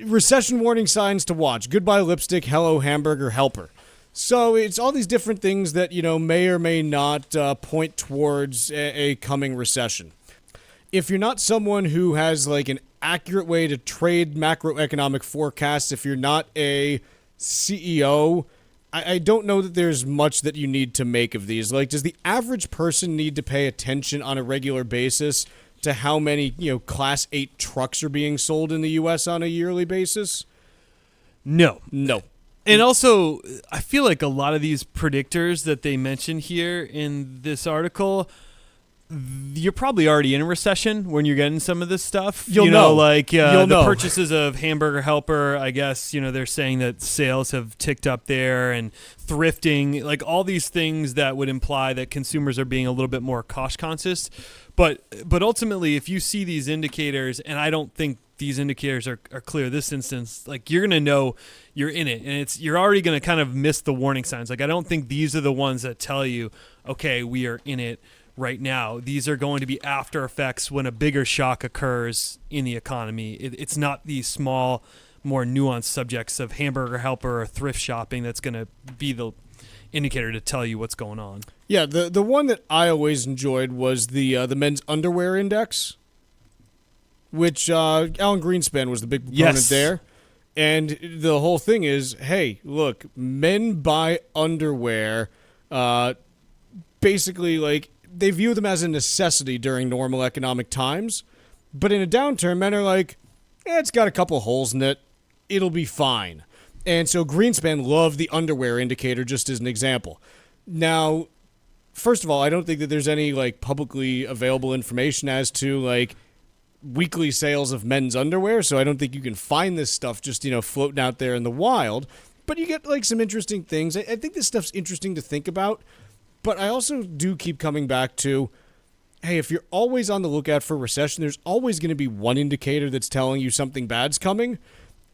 recession warning signs to watch. Goodbye lipstick, hello hamburger helper. So it's all these different things that, may or may not point towards a coming recession. If you're not someone who has like an accurate way to trade macroeconomic forecasts, if you're not a CEO, I don't know that there's much that you need to make of these. Like, does the average person need to pay attention on a regular basis to how many, Class 8 trucks are being sold in the U.S. on a yearly basis? No. No. And also, I feel like a lot of these predictors that they mention here in this article, you're probably already in a recession when you're getting some of this stuff. You'll know. The purchases of Hamburger Helper, I guess, they're saying that sales have ticked up there, and thrifting, like all these things that would imply that consumers are being a little bit more cost conscious. But ultimately, if you see these indicators, and I don't think these indicators are clear this instance, like you're going to know you're in it, and you're already going to kind of miss the warning signs. Like I don't think these are the ones that tell you, okay, we are in it right now. These are going to be after effects when a bigger shock occurs in the economy. It's not these small, more nuanced subjects of Hamburger Helper or thrift shopping that's going to be the indicator to tell you what's going on. Yeah, the one that I always enjoyed was the men's underwear index, which Alan Greenspan was the big proponent there. And the whole thing is, hey, look, men buy underwear basically like they view them as a necessity during normal economic times. But in a downturn, men are like, it's got a couple holes in it. It'll be fine. And so Greenspan loved the underwear indicator just as an example. Now, first of all, I don't think that there's any like publicly available information as to like weekly sales of men's underwear, so I don't think you can find this stuff just, floating out there in the wild. But you get like some interesting things. I think this stuff's interesting to think about, but I also do keep coming back to, hey, if you're always on the lookout for recession, there's always going to be one indicator that's telling you something bad's coming.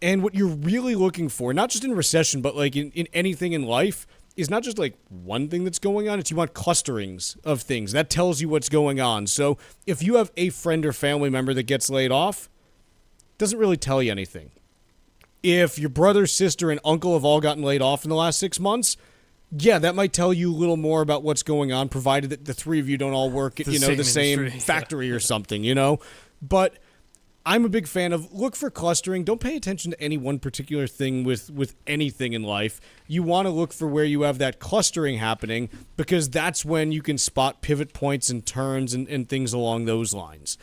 And what you're really looking for, not just in recession, but like in anything in life, is not just like one thing that's going on. It's you want clusterings of things. That tells you what's going on. So if you have a friend or family member that gets laid off, it doesn't really tell you anything. If your brother, sister, and uncle have all gotten laid off in the last 6 months, yeah, that might tell you a little more about what's going on, provided that the three of you don't all work at, the same factory or something, But I'm a big fan of look for clustering. Don't pay attention to any one particular thing with anything in life. You want to look for where you have that clustering happening because that's when you can spot pivot points and turns and things along those lines.